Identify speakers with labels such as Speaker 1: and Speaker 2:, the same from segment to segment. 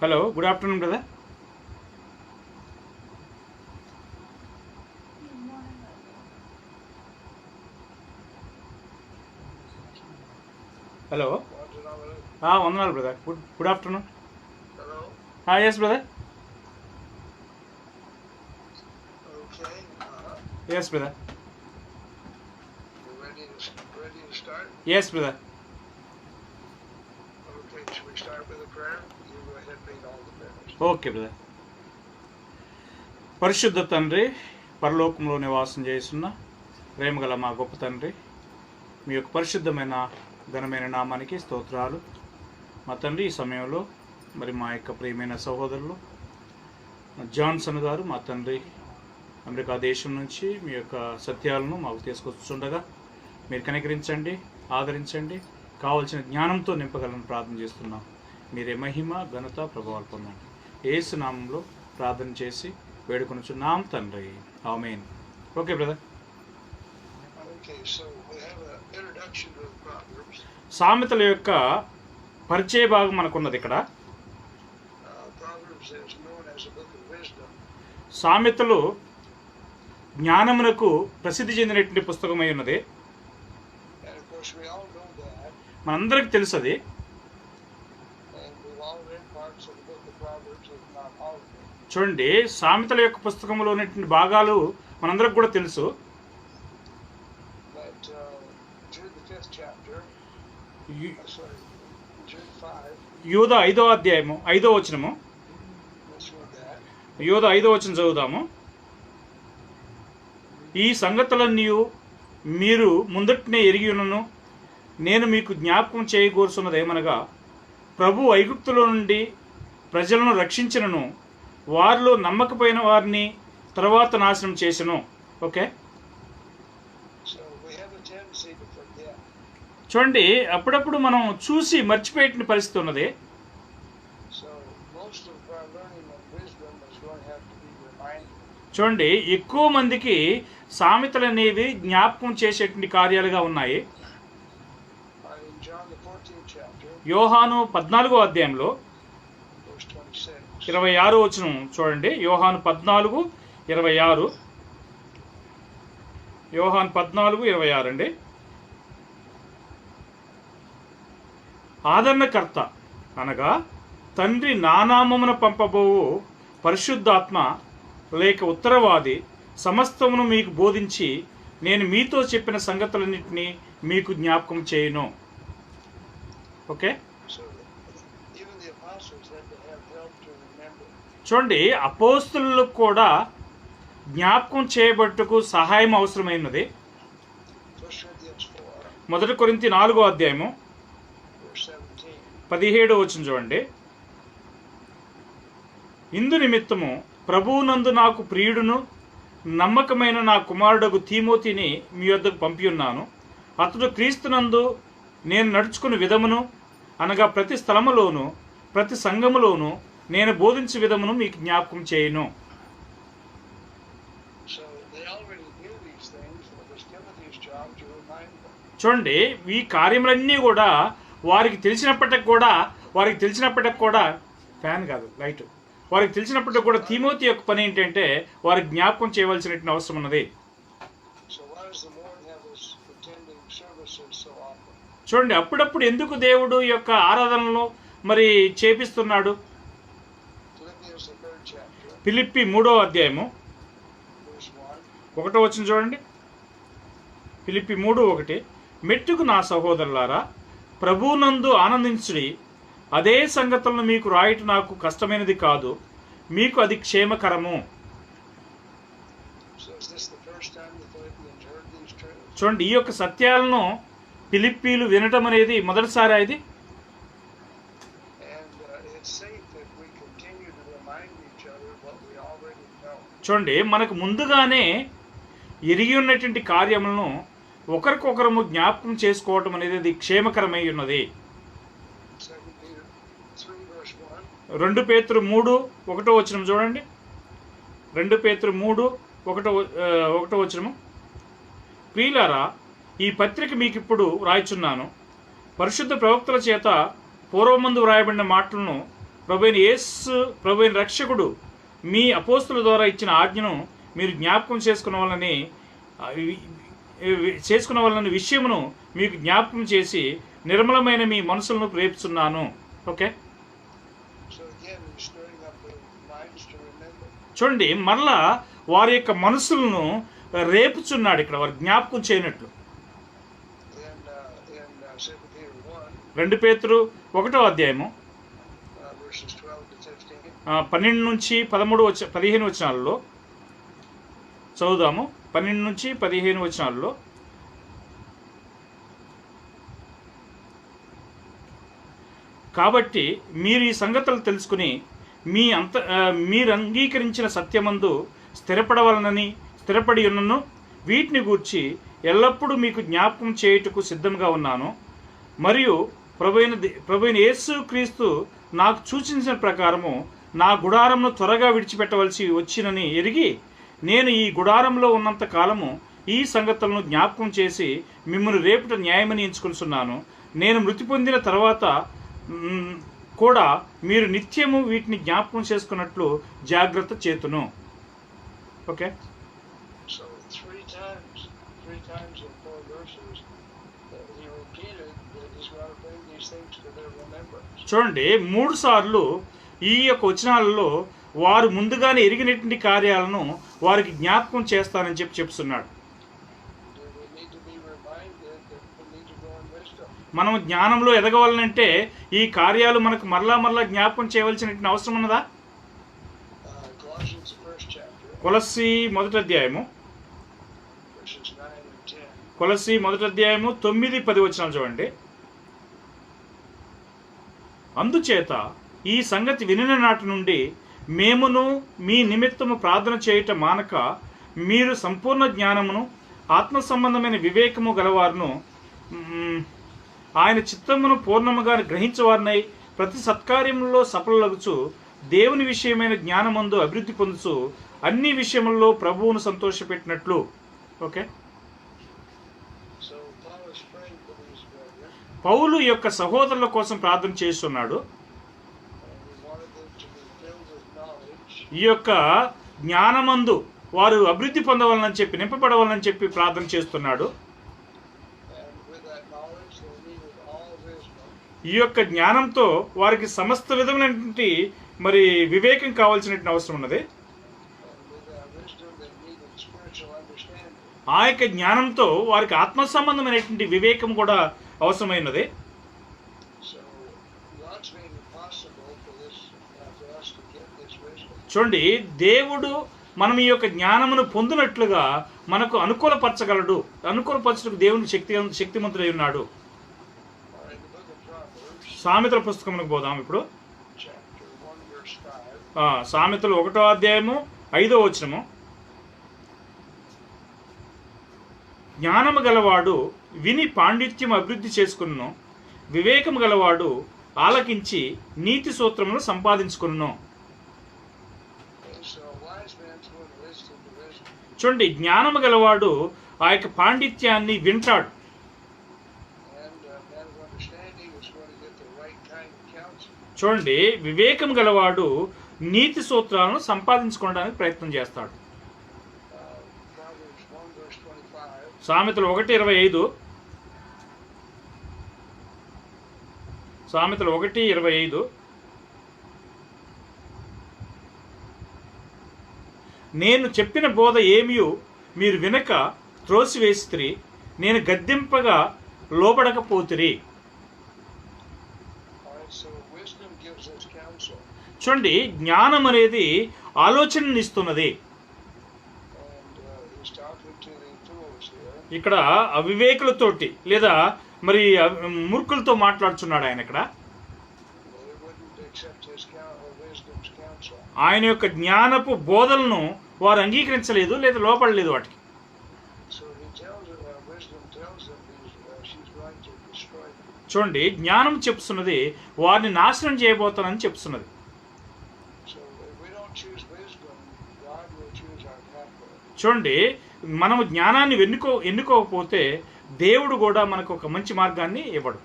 Speaker 1: Hello, good afternoon brother. Hello, వందనాలు brother. Good afternoon. Yes brother. Yes brother. Yes brother. Okay brother. పరిశుద్ధ తండ్రి, పరలోకంలో నివాసం చేస్తున్న ప్రేమగల మా గొప్ప తండ్రి, మీ యొక్క పరిశుద్ధమైన ఘనమైన నామానికి స్తోత్రాలు. మా తండ్రి, ఈ సమయంలో మరి మా యొక్క ప్రియమైన సహోదరులు జాన్సన్ గారు, మా తండ్రి అమెరికా దేశం నుంచి మీ యొక్క సత్యాలను మాకు తీసుకొస్తుండగా మీరు కనికరించండి, ఆదరించండి, కావలసిన జ్ఞానంతో నింపగలని ప్రార్థన చేస్తున్నాం. మీరే మహిమ ఘనత ప్రభావాలు పొందండి. యేసు నామంలో ప్రార్థన చేసి వేడుకొనుచున్నాం తండ్రి, ఆమేన్. Okay brother. సామెతల యొక్క పరిచయ భాగం మనకున్నది ఇక్కడ. సామెతలు జ్ఞానమునకు ప్రసిద్ధి చెందినటువంటి పుస్తకమై ఉన్నది. మనందరికి తెలుసు అది. చూడండి, సామెతల యొక్క పుస్తకంలో ఉన్నటువంటి భాగాలు మనందరికి కూడా తెలుసు. యోధ 5వ అధ్యాయము 5వ వచనము. యోధ 5వ వచనం చదువుదాము. ఈ సంగతులన్నీ మీరు ముందటనే ఎరిగి ఉన్నను, నేను మీకు జ్ఞాపకం చేయకూరుచున్నదేమనగా, ప్రభు ఐగుప్తులో నుండి ప్రజలను రక్షించినను, వారిలో నమ్మకపోయిన వారిని తర్వాత నాశనం చేసెను. ఓకే, చూడండి, అప్పుడప్పుడు మనం చూసి మర్చిపోయేటువంటి పరిస్థితి ఉన్నది. చూడండి, ఎక్కువ మందికి సామెతలు అనేవి జ్ఞాపకం చేసేటువంటి కార్యాలుగా ఉన్నాయి. యోహాను 14వ అధ్యాయంలో 26వ వచనం చూడండి. యోహాను 14:26. యోహాను 14:26 అండి. ఆదరణకర్త అనగా తండ్రి నానామమున పంపబోవు పరిశుద్ధాత్మ లేక ఉత్తరవాది సమస్తమును మీకు బోధించి నేను మీతో చెప్పిన సంగతులన్నింటినీ మీకు జ్ఞాపకం చేయను. ఓకే, చూడండి, అపోస్తలులకు కూడా జ్ఞాపకం చేయబట్టుకు సహాయం అవసరమైనది. 1 కొరింథీ 4వ అధ్యాయము 17వ వచనం చూడండి. ఇందు నిమిత్తము ప్రభువునందు నాకు ప్రియుడును నమ్మకమైన నా కుమారుడగు తీమోతిని మీ వద్దకు పంపియున్నాను. అతడు క్రీస్తునందు నేను నడుచుకుని విధమును అనగా ప్రతి స్థలములోను ప్రతి సంఘములోను నేను బోధించే విధమును మీకు జ్ఞాపకం చేయను. చూడండి, ఈ కార్యములన్నీ కూడా వారికి తెలిసినప్పటికి కూడా ఫ్యాన్ కాదు, లైట్. వారికి తెలిసినప్పటికి కూడా తీమోతి యొక్క పని ఏంటంటే వారికి జ్ఞాపకం చేయవలసినటువంటి అవసరం ఉన్నది. చూడండి, అప్పుడప్పుడు ఎందుకు దేవుడు యొక్క ఆరాధనలు మరి చేపిస్తున్నాడు? ఫిలిప్పీ 3వ అధ్యాయము 1వ వచనం చూడండి. ఫిలిప్పీ 3:1. మెట్టుకు నా సహోదరులారా, ప్రభువునందు ఆనందించుడి. అదే సంగతులను మీకు రాయటం నాకు కష్టమైనది కాదు, మీకు అది క్షేమకరము. చూడండి, ఈ యొక్క సత్యాలను ఫిలిప్పీలు వినటం అనేది మొదటిసారి. ఇది చూడండి, మనకు ముందుగానే ఎరిగి ఉన్నటువంటి కార్యములను ఒకరికొకరము జ్ఞాపకం చేసుకోవటం అనేది అది క్షేమకరమై ఉన్నది. 2 పేతురు 3:1 వచనం చూడండి. 2 పేతురు 3:1 వచనము. ప్రియులారా, ఈ పత్రిక మీకు ఇప్పుడు రాయిచున్నాను. పరిశుద్ధ ప్రవక్తల చేత పూర్వమందు వ్రాయబడిన మాటలను ప్రభు అయిన రక్షకుడు మీ అపోస్తుల ద్వారా ఇచ్చిన ఆజ్ఞను మీరు జ్ఞాపకం చేసుకున్న వాళ్ళని విషయమును మీకు జ్ఞాపకం చేసి నిర్మలమైన మీ మనసులను ప్రేపుతున్నాను. ఓకే, చూడండి, మరలా వారి యొక్క మనసులను రేపుచున్నాడు ఇక్కడ, వారు జ్ఞాపకం చేయనట్లు. 2 పేతురు 1వ అధ్యాయము 12 నుంచి 15 వచనాలలో చదువుదాము. 12 నుంచి 15 వచనాలలో, కాబట్టి మీరు ఈ సంగతులు తెలుసుకుని మీరు అంగీకరించిన సత్యమందు స్థిరపడి ఉన్నను వీటిని గూర్చి ఎల్లప్పుడూ మీకు జ్ఞాపకం చేయుటకు సిద్ధంగా ఉన్నాను. మరియు ప్రభువైన యేసు క్రీస్తు నాకు సూచించిన ప్రకారము నా గుడారంను త్వరగా విడిచిపెట్టవలసి వచ్చినని ఎరిగి నేను ఈ గుడారంలో ఉన్నంత కాలము ఈ సంగతులను జ్ఞాపకం చేసి మిమ్మల్ని రేపుట న్యాయమని ఎంచుకొనిచున్నాను. నేను మృతి పొందిన తర్వాత కూడా మీరు నిత్యము వీటిని జ్ఞాపకం చేసుకున్నట్లు జాగ్రత్త చేతును. ఓకే, చూడండి, 3 సార్లు ఈ యొక్క వచనాలలో వారు ముందుగానే ఎరిగినటువంటి కార్యాలను వారికి జ్ఞాపకం చేస్తానని చెప్తున్నాడు. మనం జ్ఞానంలో ఎదగవాలంటే ఈ కార్యాలు మనకు మరలా జ్ఞాపకం చేయవలసిన అవసరం ఉన్నదా? కొలస్సీ 1వ అధ్యాయము 9-10 వచనాలు చూడండి. అందుచేత ఈ సంగతి వినిన నాటి నుండి మేమును మీ నిమిత్తము ప్రార్థన చేయుట మానక మీరు సంపూర్ణ జ్ఞానమును ఆత్మ సంబంధమైన వివేకము గలవారును ఆయన చిత్తమును పూర్ణముగా గ్రహించవారినై ప్రతి సత్కార్యములలో సఫలలగుచు దేవుని విషయమైన జ్ఞానమందు అభివృద్ధి పొందుచు అన్ని విషయములలో ప్రభువును సంతోషపెట్టినట్లు. ఓకే, పౌలు యొక్క సహోదరుల కోసం ప్రార్థన చేస్తున్నాడు. ఈ యొక్క జ్ఞానమందు వారు అభివృద్ధి పొందవాలని చెప్పి, నింపబడవాలని చెప్పి ప్రార్థన చేస్తున్నాడు. ఈ యొక్క జ్ఞానంతో వారికి సమస్త విధమైనటువంటి మరి వివేకం కావాల్సినటువంటి అవసరం ఉన్నది. ఆ యొక్క జ్ఞానంతో వారికి ఆత్మ సంబంధమైనటువంటి వివేకం కూడా అవసరమైనది. చూడండి, దేవుడు మనం ఈ యొక్క జ్ఞానమును పొందినట్లుగా మనకు అనుకూలపరచకు దేవుని శక్తిమంతుడై ఉన్నాడు. సామెతల పుస్తకమునకు పోదాం ఇప్పుడు. సామెతలు 1వ అధ్యాయము 5వ వచనము. జ్ఞానము గలవాడు విని పాండిత్యం అభివృద్ధి చేసుకును, వివేకము గలవాడు ఆలకించి నీతి సూత్రమును సంపాదించుకును. చూడండి, జ్ఞానము గలవాడు ఆ యొక్క పాండిత్యాన్ని వింటాడు. చూడండి, వివేకం గలవాడు నీతి సూత్రాలను సంపాదించుకోవడానికి ప్రయత్నం చేస్తాడు. సామెతలు 1:25. సామెతలు 1:25. నేను చెప్పిన బోధ ఏమియో మీరు వినక త్రోసివేసిరి, నేను గద్దింపగా లోబడకపోతిరి. చూడండి, జ్ఞానం అనేది ఆలోచననిస్తున్నది. ఇక్కడ అవివేకులతోటి లేదా మరి మూర్ఖులతో మాట్లాడుచున్నాడు ఆయన. ఇక్కడ ఆయన యొక్క జ్ఞానపు బోధలను వారు అంగీకరించలేదు లేదా లోపడలేదు వాటికి. చూడండి, జ్ఞానం చెప్తున్నది వారిని నాశనం చేయబోతానని చెప్తున్నది. చూడండి, మనము జ్ఞానాన్ని ఎన్నుకోకపోతే దేవుడు కూడా మనకు ఒక మంచి మార్గాన్ని ఇవ్వడు.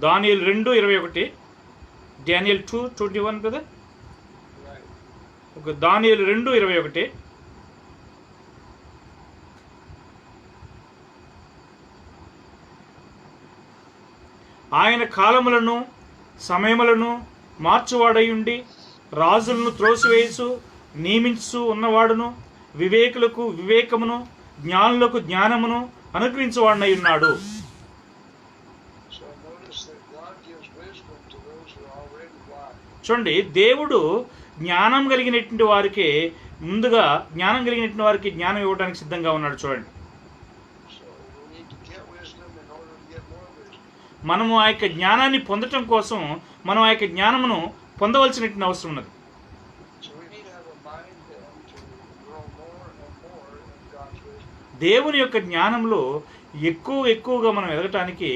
Speaker 1: దానియేలు 2:21. డానియల్ 2:21 కదా. ఒక దానియేలు 2:21. ఆయన కాలములను సమయములను మార్చువాడయుండి రాజులను త్రోసివేసు నియమించు ఉన్నవాడును, వివేకులకు వివేకమును జ్ఞానులకు జ్ఞానమును అనుగ్రహించువాడనై ఉన్నాడు. చూడండి, దేవుడు జ్ఞానం కలిగినటువంటి వారికి ముందుగా జ్ఞానం కలిగినటువంటి వారికి జ్ఞానం ఇవ్వడానికి సిద్ధంగా ఉన్నాడు. చూడండి, మనము ఆ యొక్క జ్ఞానాన్ని పొందటం కోసం మనం ఆ యొక్క జ్ఞానమును పొందవలసినటువంటి అవసరం ఉన్నది. దేవుని యొక్క జ్ఞానంలో ఎక్కువగా మనం ఎదగటానికి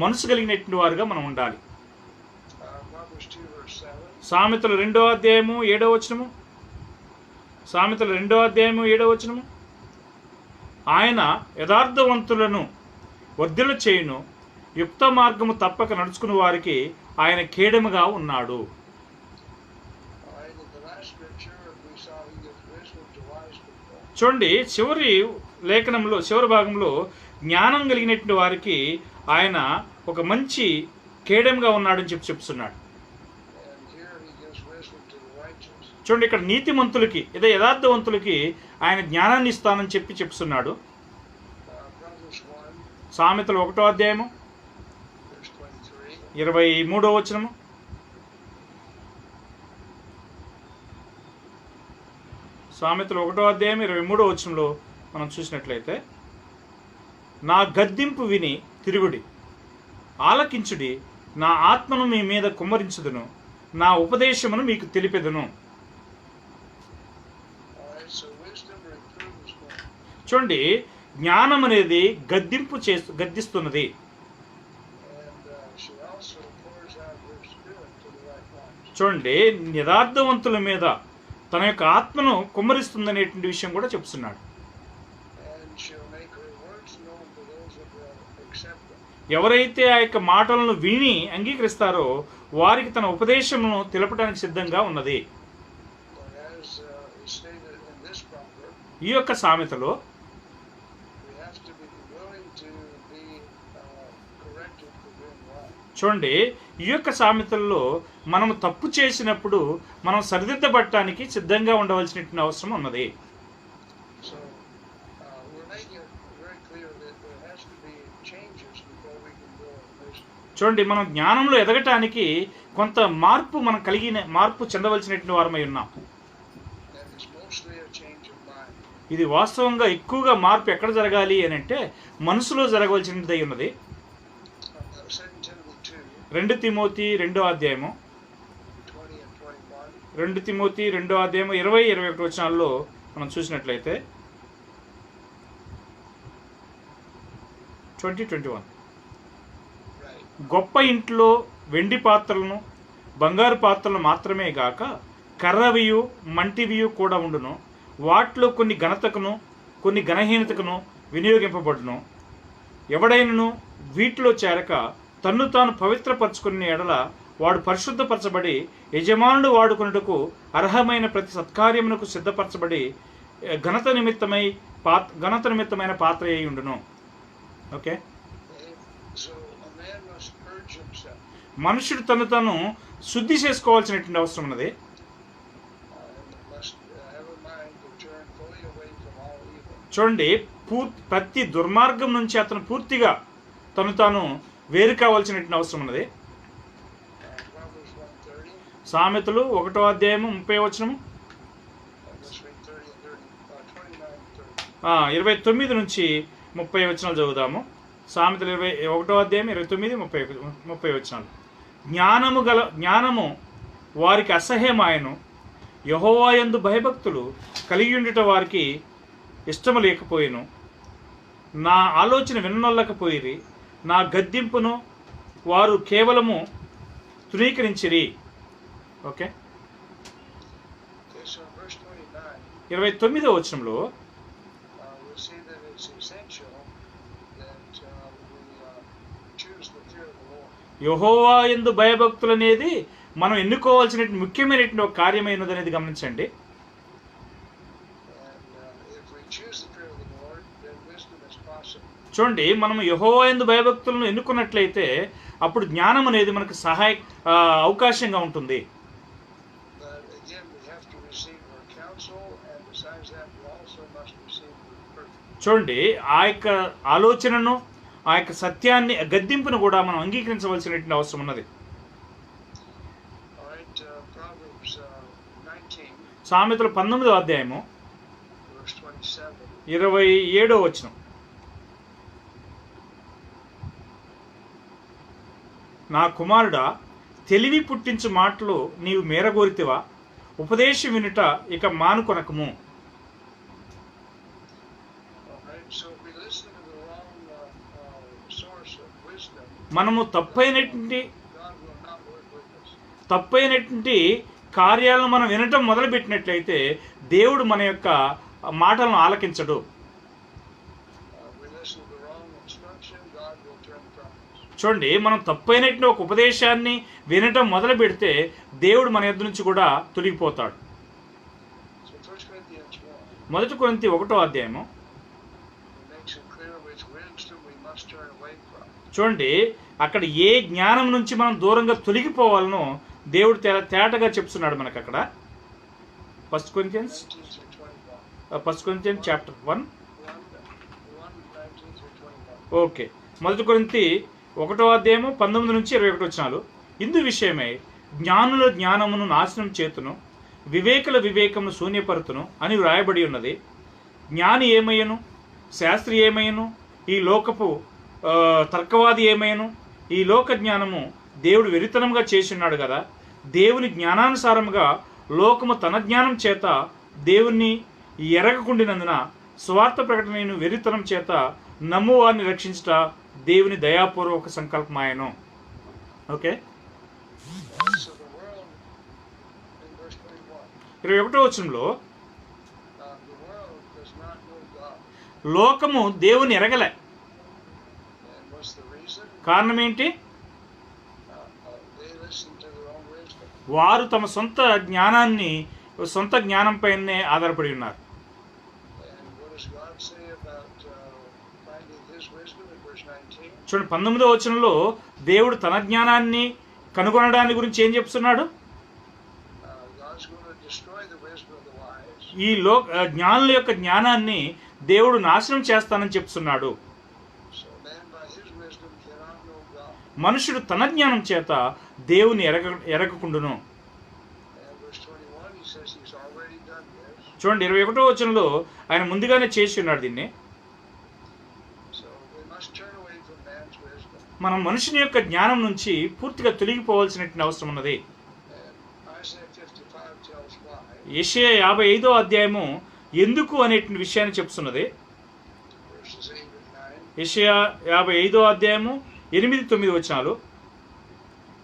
Speaker 1: మనసు కలిగినటువంటి వారుగా మనం ఉండాలి. సామెతలు 2:7. సామెతలు 2:7. ఆయన యథార్థవంతులను వర్ధిల్ల చేయును, యుక్త మార్గము తప్పక నడుచుకుని వారికి ఆయన కేడముగా ఉన్నాడు. చూడండి, చివరి లేఖనంలో చివరి భాగంలో జ్ఞానం కలిగినటువంటి వారికి ఆయన ఒక మంచి కేడముగా ఉన్నాడని చెప్తున్నాడు. చూడండి, ఇక్కడ నీతిమంతులకి యథార్థవంతులకి ఆయన జ్ఞానాన్ని ఇస్తానని చెప్తున్నాడు. సామెతలు 1:23. సామెతలు 1:23 మనం చూసినట్లయితే, నా గద్దింపు విని తిరుగుడి, ఆలకించుడి, నా ఆత్మను మీ మీద కుమ్మరించుదును, నా ఉపదేశమును మీకు తెలిపెదను. చూడండి, జ్ఞానం అనేది గద్దిస్తున్నది. చూడండి, యథార్థవంతుల మీద తన యొక్క ఆత్మను కుమ్మరిస్తుందనేటువంటి విషయం కూడా చెప్తున్నాడు. ఎవరైతే ఆ యొక్క మాటలను విని అంగీకరిస్తారో వారికి తన ఉపదేశమును తెలపడానికి సిద్ధంగా ఉన్నది. ఈ యొక్క సామెతలో చూడండి, ఈ యొక్క సామెతల్లో మనం తప్పు చేసినప్పుడు మనం సరిదిద్దబడటానికి సిద్ధంగా ఉండవలసిన అవసరం ఉన్నది. చూడండి, మనం జ్ఞానంలో ఎదగటానికి కొంత మార్పు చెందవలసినటువంటి వారమై ఉన్నాం. ఇది వాస్తవంగా ఎక్కువగా మార్పు ఎక్కడ జరగాలి అని అంటే మనసులో జరగవలసినది ఉన్నది. 2 తిమోతి 2:20. 2 తిమోతి 2:20-21 మనం చూసినట్లయితే 20-21 గొప్ప ఇంట్లో వెండి పాత్రలను బంగారు పాత్రలను మాత్రమే గాక కర్రవియు మంటివియు కూడా ఉండును, వాటిలో కొన్ని ఘనతకును కొన్ని ఘనహీనతకును వినియోగింపబడును. ఎవడైనను వీటిలో చేరక తన్ను తాను పవిత్రపరచుకునే ఎడల వాడు పరిశుద్ధపరచబడి యజమానుడు వాడుకున్నటకు అర్హమైన ప్రతి సత్కార్యమునకు సిద్ధపరచబడి ఘనత నిమిత్తమైన పాత్ర అయి ఉండును. ఓకే, మనుషుడు తను తాను శుద్ధి చేసుకోవాల్సినటువంటి అవసరం ఉన్నది. చూడండి, ప్రతి దుర్మార్గం నుంచి అతను పూర్తిగా తను తాను వేరు కావాల్సినటువంటి అవసరం ఉన్నది. సామెతలు 1:30. 29-30 చదువుదాము. సామెతలు 1:29-30. జ్ఞానము వారికి అసహ్యమాయను, యెహోవాయందు భయభక్తులు కలిగి ఉండుట వారికి ఇష్టము లేకపోయేను. నా ఆలోచన విననొల్లకపోయిరి, నా గద్దింపును వారు కేవలము తృణీకరించిరి. ఓకే, 29 యెహోవా యందు భయభక్తులు అనేది మనం ఎన్నుకోవాల్సిన ముఖ్యమైనటువంటి ఒక కార్యమైనది అనేది గమనించండి. చూడండి, మనం యెహోవా యందు భయభక్తులను ఎన్నుకున్నట్లయితే అప్పుడు జ్ఞానం అనేది మనకు అవకాశంగా ఉంటుంది. చూడండి, ఆ యొక్క ఆలోచనను, ఆ యొక్క సత్యాన్ని, గద్దింపును కూడా మనం అంగీకరించవలసినటువంటి అవసరం ఉన్నది. సామెతలు 19వ అధ్యాయము 27వ వచనం. నా కుమారుడా, తెలివి పుట్టించు మాటలు నీవు మేరగోరితివా? ఉపదేశం వినుట ఇక మానుకొనకము. మనము తప్పైనటువంటి కార్యాలను మనం వినటం మొదలుపెట్టినట్లయితే దేవుడు మన యొక్క మాటలను ఆలకించడు. చూడండి, మనం తప్పైనటువంటి ఒక ఉపదేశాన్ని వినటం మొదలు పెడితే దేవుడు మన యొద్ద నుంచి కూడా తొలగిపోతాడు. 1 కొరింథీ 1వ అధ్యాయము. చూడండి, అక్కడ ఏ జ్ఞానం నుంచి మనం దూరంగా తొలగిపోవాలనో దేవుడు తేటగా చెప్తున్నాడు మనకు అక్కడ. 1 Corinthians చాప్టర్ 1. ఓకే, 1 కొరింథీ 1వ అధ్యాయము 19 నుంచి 21 వచనాలు. ఇందు విషయమై జ్ఞానుల జ్ఞానమును నాశనం చేతును, వివేకుల వివేకమును శూన్యపరుతును అని వ్రాయబడి ఉన్నది. జ్ఞాని ఏమయ్యను, శాస్త్రి ఏమయ్యను, ఈ లోకపు తర్కవాది ఏమయ్యను? ఈ లోక జ్ఞానము దేవుడు వెరితనంగా చేసిన్నాడు కదా. దేవుని జ్ఞానానుసారముగా లోకము తన జ్ఞానం చేత దేవుణ్ణి ఎరగకుండినందున స్వార్థ ప్రకటనను వెరితనం చేత నమ్మువారిని రక్షించుట దేవుని దయాపూర్వక సంకల్పమాయను. ఓకే, 21వ వచనంలో లోకము దేవుని ఎరగలే. కారణం ఏంటి? వారు తమ సొంత జ్ఞానంపైనే ఆధారపడి ఉన్నారు. చూడండి, 19వ వచనంలో దేవుడు తన జ్ఞానాన్ని కనుగొనడాన్ని గురించి ఏం చెప్తున్నాడు? ఈ జ్ఞానుల యొక్క జ్ఞానాన్ని దేవుడు నాశనం చేస్తానని చెప్తున్నాడు. మనుషుడు తన జ్ఞానం చేత దేవుని ఎరగకుండును. చూడండి, 21వ వచనంలో ఆయన ముందుగానే చేసి ఉన్నాడు దీన్ని. మనం మనుషుని యొక్క జ్ఞానం నుంచి పూర్తిగా తొలగిపోవాల్సినటువంటి అవసరం ఉన్నది. యెషయా 55వ అధ్యాయము ఎందుకు అనేటువంటి విషయాన్ని చెప్తున్నది. యెషయా 55వ అధ్యాయము 8-9 వచనాలు.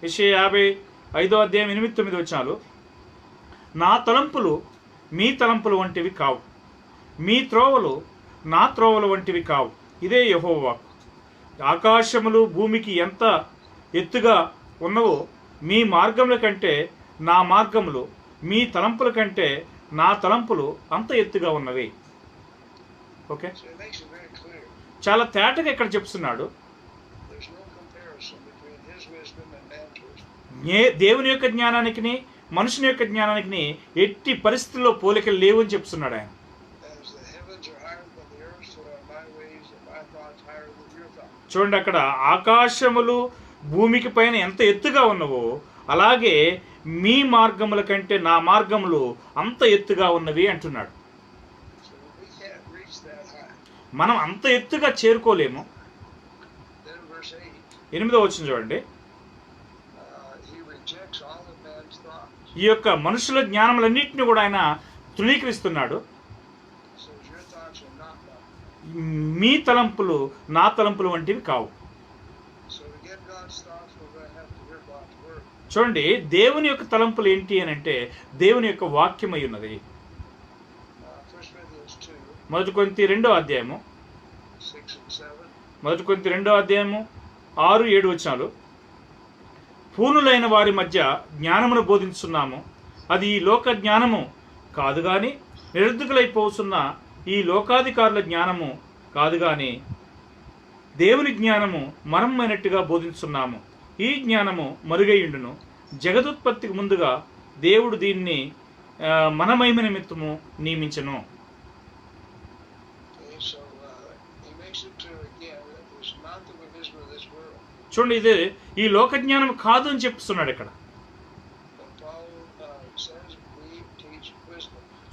Speaker 1: యెషయా 55వ అధ్యాయం 8-9 వచనాలు. నా తలంపులు మీ తలంపులు వంటివి కావు, మీ త్రోవలు నా త్రోవల వంటివి కావు. ఇదే యెహోవా వాక్కు. ఆకాశములు భూమికి ఎంత ఎత్తుగా ఉన్నవో మీ మార్గముల కంటే నా మార్గములు, మీ తలంపుల కంటే నా తలంపులు అంత ఎత్తుగా ఉన్నవి. ఓకే, చాలా తేటగా ఇక్కడ చెప్తున్నాడు. దేవుని యొక్క జ్ఞానానికి మనుషుని యొక్క జ్ఞానానికి ఎట్టి పరిస్థితుల్లో పోలికలు లేవు అని చెప్తున్నాడు ఆయన. చూడండి, అక్కడ ఆకాశములు భూమికి పైన ఎంత ఎత్తుగా ఉన్నవో అలాగే మీ మార్గముల కంటే నా మార్గములు అంత ఎత్తుగా ఉన్నవి అంటున్నాడు. మనం అంత ఎత్తుగా చేరుకోలేము. 8వ వచనం చూడండి. ఈ యొక్క మనుషుల జ్ఞానములన్నింటినీ కూడా ఆయన తృణీకరిస్తున్నాడు. మీ తలంపులు నా తలంపులు వంటివి కావు. చూడండి, దేవుని యొక్క తలంపులు ఏంటి అని అంటే దేవుని యొక్క వాక్యమై ఉన్నది. 1 కొరింథీ 2వ అధ్యాయము 1 కొరింథీ 2వ అధ్యాయము 6-7 వచనాలు. పూనులైన వారి మధ్య జ్ఞానమును బోధించున్నాము. అది ఈ లోక జ్ఞానము కాదు గాని, నిరర్ధకులైపోతున్న ఈ లోకాధికారుల జ్ఞానము కాదు గాని, దేవుని జ్ఞానము మరమైనట్టుగా బోధించున్నాము. ఈ జ్ఞానము మరుగైయుండును. జగదుత్పత్తికి ముందుగా దేవుడు దీన్ని మన మహిమ నిమిత్తము నియమించెను. చూడండి, ఇది ఈ లోక జ్ఞానం కాదు అని చెప్తున్నాడు ఇక్కడ.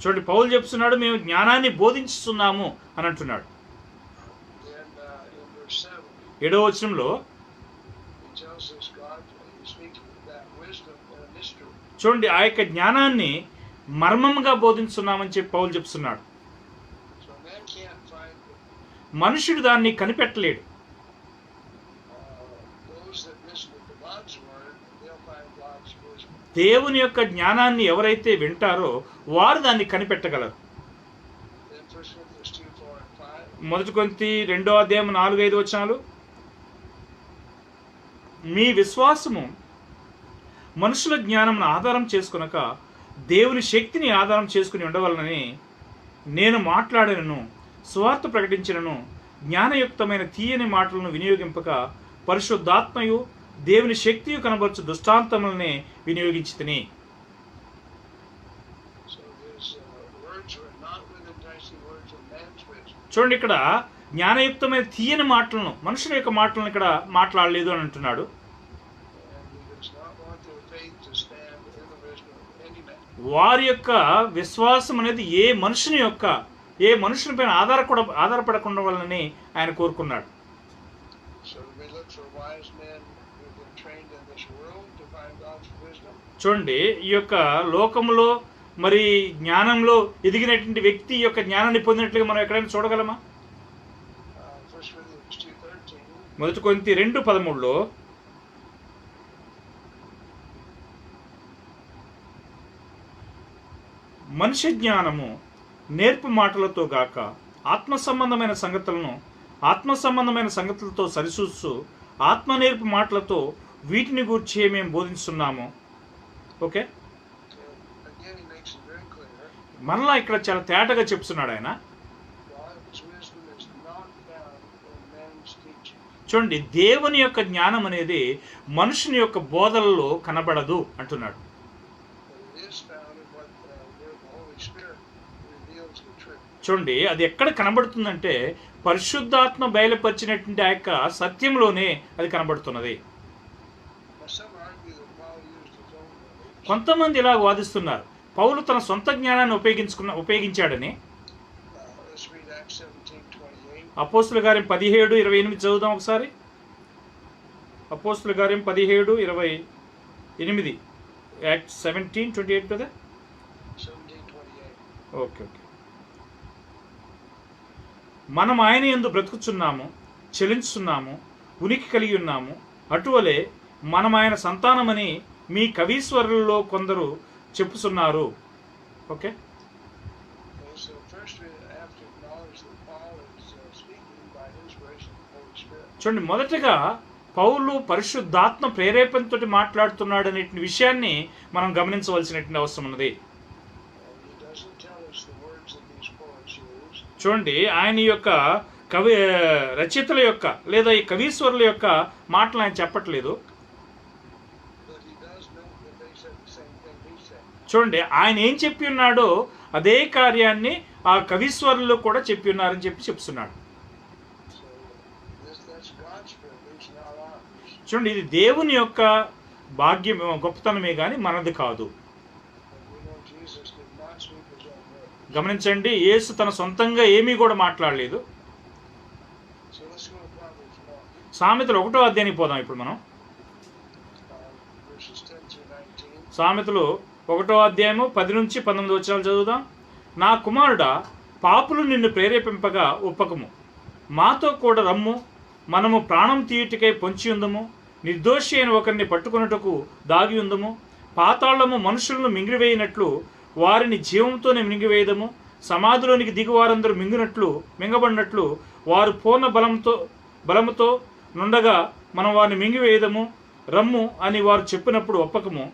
Speaker 1: చూడండి, పౌలు చెప్తున్నాడు మేము జ్ఞానాన్ని బోధించుతున్నాము అని అంటున్నాడు. 7వ వచనంలో చూడండి, ఆ యొక్క జ్ఞానాన్ని మర్మంగా బోధించున్నామని చెప్పి పౌలు చెప్తున్నాడు. మనుషుడు దాన్ని కనిపెట్టలేడు. దేవుని యొక్క జ్ఞానాన్ని ఎవరైతే వింటారో వారు దాన్ని కనిపెట్టగలరు. 1 కొరింథీ 2వ అధ్యాయం 4-5 వచనాలు. మీ విశ్వాసము మనుషుల జ్ఞానమును ఆధారం చేసుకునక దేవుని శక్తిని ఆధారం చేసుకుని ఉండవలనని నేను మాట్లాడినను, సువార్త ప్రకటించినను, జ్ఞానయుక్తమైన తీయని మాటలను వినియోగింపక పరిశుద్ధాత్మయు దేవుని శక్తియు కనబరచు దృష్టాంతములనే వినియోగించి తిని. చూడండి, ఇక్కడ జ్ఞానయుక్తమైన తీయని మాటలను, మనుషుల యొక్క మాటలను ఇక్కడ మాట్లాడలేదు అని అంటున్నాడు. వారి యొక్క విశ్వాసం అనేది ఏ మనుషుని పైన ఆధారపడకుండా వలనని ఆయన కోరుకున్నాడు. చూడండి, ఈ యొక్క లోకంలో మరి జ్ఞానంలో ఎదిగినటువంటి వ్యక్తి యొక్క జ్ఞానాన్ని పొందినట్లుగా మనం ఎక్కడైనా చూడగలమా? 1 కొరింథీ 2:13 మనుష్య జ్ఞానము నేర్పు మాటలతో గాక ఆత్మ సంబంధమైన సంగతులతో సరిచూస్తూ ఆత్మ నేర్పు మాటలతో వీటిని గూర్చి మేము బోధిస్తున్నాము. ఓకే, మరలా ఇక్కడ చాలా తేటగా చెప్తున్నాడు ఆయన. చూడండి, దేవుని యొక్క జ్ఞానం అనేది మనుషుని యొక్క బోధనలో కనబడదు అంటున్నాడు. చూడండి, అది ఎక్కడ కనబడుతుందంటే పరిశుద్ధాత్మ బయలుపరిచినటువంటి ఆ యొక్క సత్యంలోనే అది కనబడుతున్నది. కొంతమంది ఇలా వాదిస్తున్నారు, పౌలు తన సొంత జ్ఞానాన్ని ఉపయోగించాడని. అపోస్తుల కార్యం 17:28 చదువుదాం ఒకసారి. అపోస్తుల కార్యం 17:28. Acts 17:28 కదా? ఓకే. మనం ఆయన యందు బ్రతుకుచున్నాము, చెలించున్నాము, ఉనికి కలిగి ఉన్నాము. అటువలే మనం ఆయన సంతానమని మీ కవీశ్వరులలో కొందరు చెప్పుచున్నారు. ఓకే, చూడండి, మొదటగా పౌలు పరిశుద్ధాత్మ ప్రేరేపణతో మాట్లాడుతున్నాడు అనే విషయాన్ని మనం గమనించవలసినటువంటి అవసరం ఉన్నది. చూడండి, ఆయన యొక్క రచయితల యొక్క లేదా ఈ కవీశ్వరుల యొక్క మాటలు ఆయన చెప్పట్లేదు. చూడండి, ఆయన ఏం చెప్పి ఉన్నాడో అదే కార్యాన్ని ఆ కవీశ్వరులు కూడా చెప్పి ఉన్నారని చెప్తున్నాడు. చూడండి, ఇది దేవుని యొక్క భాగ్యం, గొప్పతనమే కానీ మనది కాదు. గమనించండి, యేసు తన సొంతంగా ఏమీ కూడా మాట్లాడలేదు. సామెతలు 1వ అధ్యాయానికి పోదాం ఇప్పుడు మనం. సామెతలు 1వ అధ్యాయము 10-19 వచనాలు చదువుదాం. నా కుమారుడా, పాపులు నిన్ను ప్రేరేపింపగా ఒప్పకము, మాతో కూడా రమ్ము, మనము ప్రాణం తీయుటికై పొంచి ఉందము, నిర్దోషి అయిన ఒకరిని పట్టుకున్నట్టుకు దాగి ఉందము. పాతాళము మనుషులను మింగివేయినట్లు వారిని జీవంతోనే మింగివేయదము. సమాధిలోనికి దిగువారందరూ మింగబడినట్లు వారు పూర్ణ బలముతో నుండగా మనం వారిని మింగివేయదము. రమ్ము అని వారు చెప్పినప్పుడు ఒప్పకము.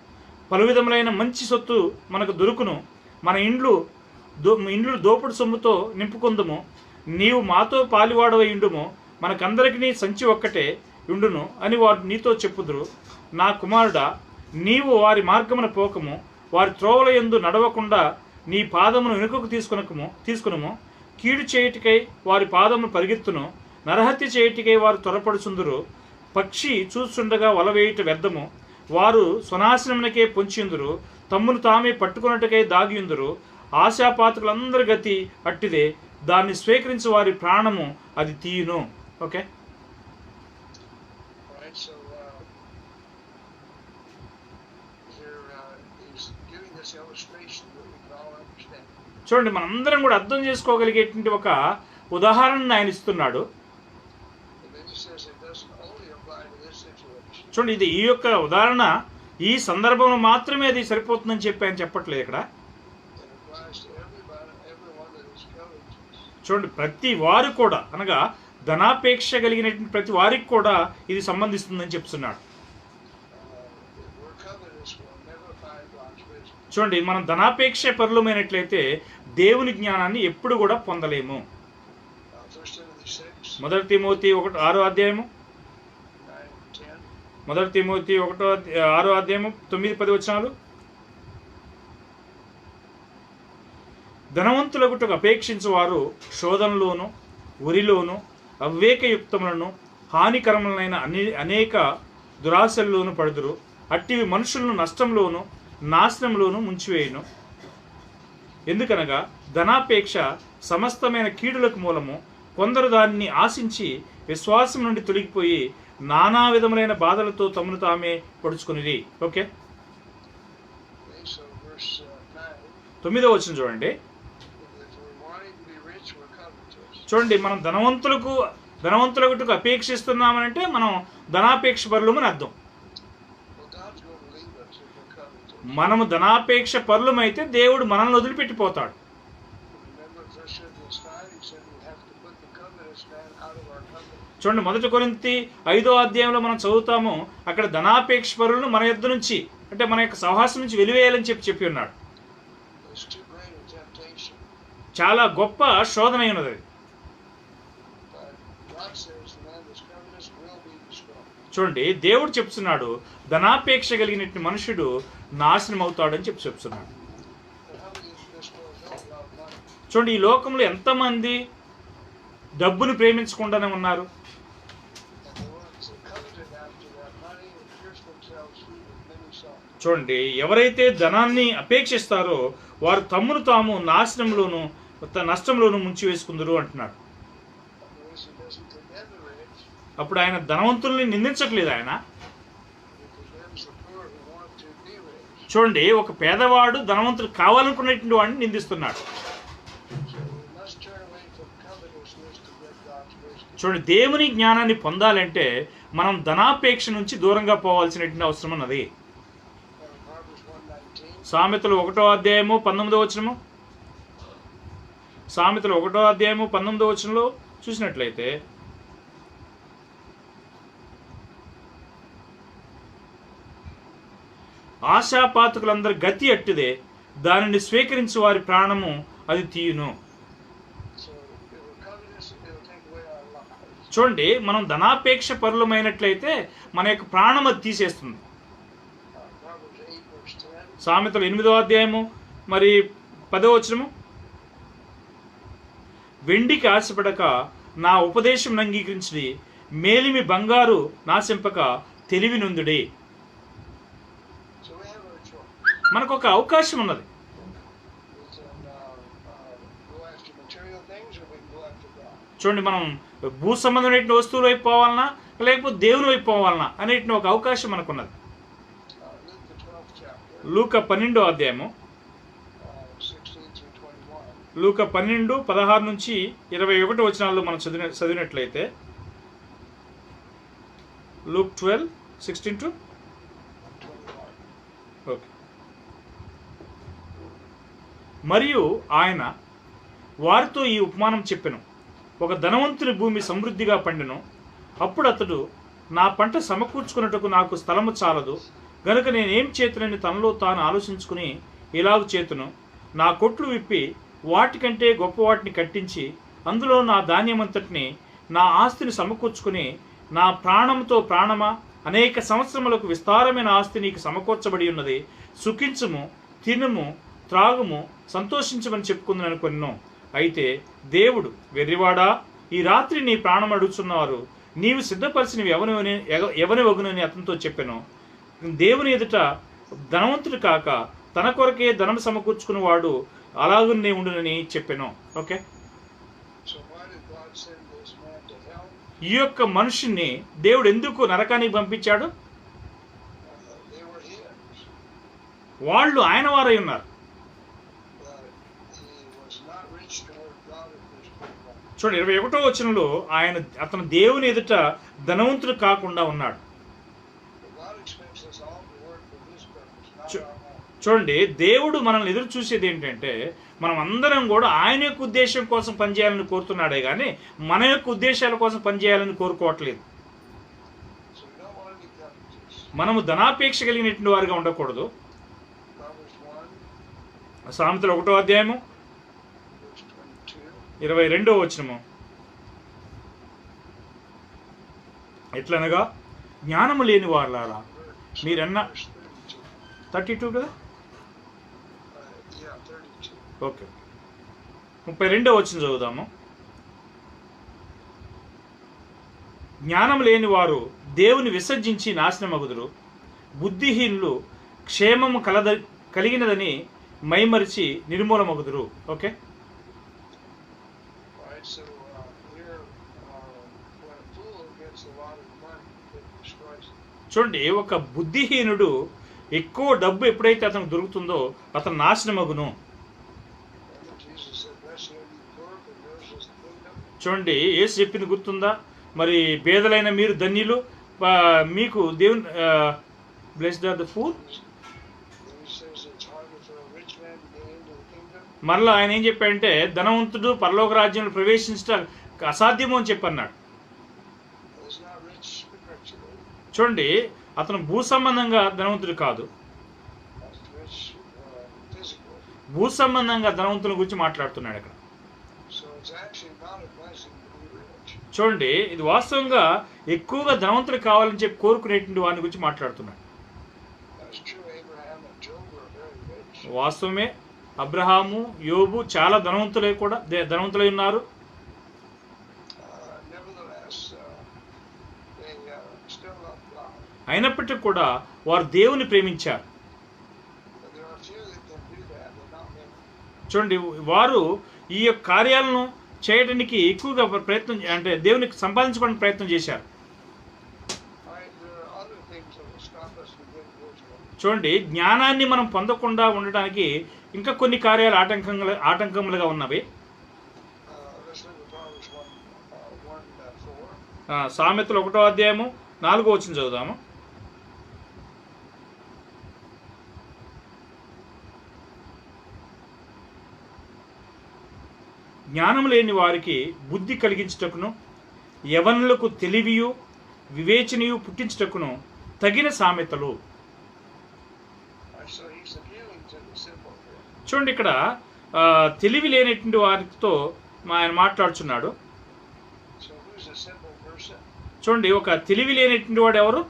Speaker 1: పలు విధములైన మంచి సొత్తు మనకు దొరుకును. మన ఇండ్లు దోపుడు సొమ్ముతో నింపుకుందుము. నీవు మాతో పాలివాడవై ఉండుము. మనకందరికీ సంచి ఒక్కటే ఉండును అని వారు నీతో చెప్పుదురు. నా కుమారుడా, నీవు వారి మార్గమున పోకము. వారి త్రోవల యందు నడవకుండా నీ పాదమును వెనుకకు తీసుకునము. కీడు చేయుటికై వారి పాదమును పరిగెత్తును. నరహత్య చేయుటికై వారు త్వరపడుచుందురు. పక్షి చూస్తుండగా వలవేయుట వ్యర్థము. వారు స్వనాశనమునకే పొంచియుందురు. తమ్మును తామే పట్టుకున్నట్టుకై దాగియుందురు. ఆశాపాతకులందరి గతి అట్టిదే. దాన్ని స్వీకరించి వారి ప్రాణము అది తీయును. ఓకే, చూడండి, మనందరం కూడా అర్థం చేసుకోగలిగేటువంటి ఒక ఉదాహరణను ఆయన ఇస్తున్నాడు. చూడండి, ఇది ఈ యొక్క ఉదాహరణ ఈ సందర్భంలో మాత్రమే అది సరిపోతుందని చెప్పి ఆయన చెప్పట్లేదు ఇక్కడ. చూడండి, ప్రతి వారు కూడా, అనగా ధనాపేక్ష కలిగినటువంటి ప్రతి వారికి కూడా ఇది సంబంధిస్తుందని చెప్తున్నాడు. చూడండి, మనం ధనాపేక్ష పరులమైనట్లయితే దేవుని జ్ఞానాన్ని ఎప్పుడు కూడా పొందలేము. 1 తిమోతి 6వ అధ్యాయము, 1 తిమోతి 6వ అధ్యాయము 9-10 వచనాలు. ధనవంతులకు అపేక్షించు వారు శోధనలోను ఉరిలోను అవివేకయుక్తములను హానికరములైన అనేక దురాశల్లోనూ పడుదురు. అట్టివి మనుషులను నష్టంలోను నాశనంలోనూ ముంచివేయును. ఎందుకనగా ధనాపేక్ష సమస్తమైన కీడులకు మూలము. కొందరు దానిని ఆశించి విశ్వాసం నుండి తొలగిపోయి నానా విధములైన బాధలతో తమను తామే పొడుచుకునిరి. ఓకే, 9వ వచనం చూడండి. చూడండి, మనం ధనవంతులకు అపేక్షిస్తున్నామనంటే మనం ధనాపేక్ష పరులమని అర్థం. మనము ధనాపేక్ష పరులమైతే దేవుడు మనల్ని వదిలిపెట్టిపోతాడు. చూడండి, 1 కొరింథీ 5వ అధ్యాయంలో మనం చదువుతాము. అక్కడ ధనాపేక్ష పరులను మన యొద్ద నుంచి, అంటే మన యొక్క సహవాసం నుంచి వెలివేయాలని చెప్పి ఉన్నాడు. చాలా గొప్ప శోధన అయినది. చూడండి, దేవుడు చెప్తున్నాడు ధనాపేక్ష కలిగినటువంటి మనుషుడు నాశనం అవుతాడని చెప్తున్నాడు. చూడండి, ఈ లోకంలో ఎంతమంది డబ్బును ప్రేమించకుండానే ఉన్నారు. చూడండి, ఎవరైతే ధనాన్ని అపేక్షిస్తారో వారు తమ్మును తాము నాశనంలోను నష్టంలోనూ ముంచి వేసుకుందరు అంటున్నాడు. అప్పుడు ఆయన ధనవంతుల్ని నిందించట్లేదు. ఆయన చూడండి, ఒక పేదవాడు ధనవంతుడు కావాలనుకునేటువంటి వాడిని నిందిస్తున్నాడు. చూడండి, దేవుని జ్ఞానాన్ని పొందాలంటే మనం ధనాపేక్ష నుంచి దూరంగా పోవాల్సినటువంటి అవసరం ఉన్నది. సామెతలు 1వ అధ్యాయము 19వ వచనము, సామెతలు 1వ అధ్యాయము 19వ వచనంలో చూసినట్లయితే, ఆశాపాతకులందరి గతి అట్టిదే, దానిని స్వీకరించి వారి ప్రాణము అది తీయును. చూడండి, మనం ధనాపేక్ష పరులమైనట్లయితే మన యొక్క ప్రాణం అది తీసేస్తుంది. సామెతలు 8వ అధ్యాయము మరి 10వ వచనము, వెండికి ఆశపడక నా ఉపదేశం అంగీకరించి మేలిమి బంగారు నాశింపక తెలివి నొందుడి. మనకు ఒక అవకాశం ఉన్నది. చూడండి, మనం భూ సంబంధమైన వస్తువుల వైపు పోవాలన్నా లేకపోతే దేవుని వైపు పోవాలన్నా అనేటిని ఒక అవకాశం మనకున్నది. లూకా 12వ అధ్యాయము, లూకా 12:16 నుంచి 21 వచనాల్లో మనం చదివినట్లయితే, లూక్ 12:16 ఓకే. మరియు ఆయన వారితో ఈ ఉపమానం చెప్పెను. ఒక ధనవంతుని భూమి సమృద్ధిగా పండెను. అప్పుడు అతడు నా పంట సమకూర్చుకున్నట్టుకు నాకు స్థలము చాలదు, గనుక నేనేం చేతునని తనలో తాను ఆలోచించుకుని ఇలాగు చేతును, నా కొట్లు విప్పి వాటికంటే గొప్ప వాటిని కట్టించి అందులో నా ధాన్యమంతటిని నా ఆస్తిని సమకూర్చుకుని, నా ప్రాణంతో ప్రాణమా, అనేక సంవత్సరములకు విస్తారమైన ఆస్తి నీకు సమకూర్చబడి ఉన్నది, సుఖించుము, తినుము, త్రాగుము, సంతోషించమని చెప్పుకుందని అనుకున్నాను. అయితే దేవుడు, వెర్రివాడా, ఈ రాత్రి నీ ప్రాణం అడుగుతున్నారు, నీవు సిద్ధపరిచినవి ఎవని వగునని అతనితో చెప్పాను. దేవుని ఎదుట ధనవంతుడు కాక తన కొరకే ధనం సమకూర్చుకునేవాడు అలాగనే ఉండునని చెప్పాను. ఓకే, ఈ యొక్క మనుషుని దేవుడు ఎందుకు నరకానికి పంపించాడు? వాళ్ళు ఆయన వారై ఉన్నారు. చూడండి 21వ వచనంలో అతను దేవుని ఎదుట ధనవంతుడు కాకుండా ఉన్నాడు. చూడండి, దేవుడు మనల్ని ఎదురు చూసేది ఏంటంటే మనం అందరం కూడా ఆయన యొక్క ఉద్దేశం కోసం పనిచేయాలని కోరుతున్నాడే కానీ మన యొక్క ఉద్దేశాల కోసం పనిచేయాలని కోరుకోవట్లేదు. మనము ధనాపేక్ష కలిగినటువంటి వారిగా ఉండకూడదు. సామెతలు 1వ అధ్యాయము 22వ వచనము, ఎట్లనగా జ్ఞానము లేని వారులారా మీరన్న 32 కదా, ఓకే 32వ వచనం చదువుదాము. జ్ఞానం లేని వారు దేవుని విసర్జించి నాశనమగుదురు, బుద్ధిహీనులు క్షేమము కలిగినదని మైమరిచి నిర్మూలమగుదురు. ఓకే, చూడండి, ఒక బుద్ధిహీనుడు ఎక్కువ డబ్బు ఎప్పుడైతే అతనికి దొరుకుతుందో అతను నాశనమగును. చూడండి, యేసు చెప్పింది గుర్తుందా? మరి పేదలైన మీరు ధన్యులు, మీకు దేవుని బ్లెస్డ్ ఆర్ ద పూర్. మరలా ఆయన ఏం చెప్పాడంటే ధనవంతుడు పరలోక రాజ్యంలో ప్రవేశించడం అసాధ్యము అని చెప్పన్నాడు. చూడండి, అతను భూ సంబంధంగా ధనవంతుడు కాదు, భూ సంబంధంగా ధనవంతుల గురించి మాట్లాడుతున్నాడు అక్కడ. చూడండి, ఇది వాస్తవంగా ఎక్కువగా ధనవంతులు కావాలని చెప్పి కోరుకునేటువంటి వారిని గురించి మాట్లాడుతున్నాడు. వాస్తవమే, అబ్రహాము, యోబు చాలా ధనవంతులై ఉన్నారు. అయినప్పటికీ కూడా వారు దేవుని ప్రేమించారు. చూడండి, వారు ఈ యొక్క కార్యాలను చేయడానికి ఎక్కువగా ప్రయత్నం, అంటే దేవునికి సంపాదించుకోవడానికి ప్రయత్నం చేశారు. చూడండి, జ్ఞానాన్ని మనం పొందకుండా ఉండటానికి ఇంకా కొన్ని కార్యాలు ఆటంకములుగా ఉన్నవి. సామెతలు 1వ అధ్యాయము 4వ వచనం చదువుదాము. జ్ఞానం లేని వారికి బుద్ధి కలిగించుటకును, యవనులకు తెలివియు వివేచనయు పుట్టించుటకును తగిన సామెతలు. చూడండి, ఇక్కడ తెలివి లేనటువంటి వారితో ఆయన మాట్లాడుచున్నాడు. చూడండి, ఒక తెలివి లేనటువంటి వాడు ఎవరు?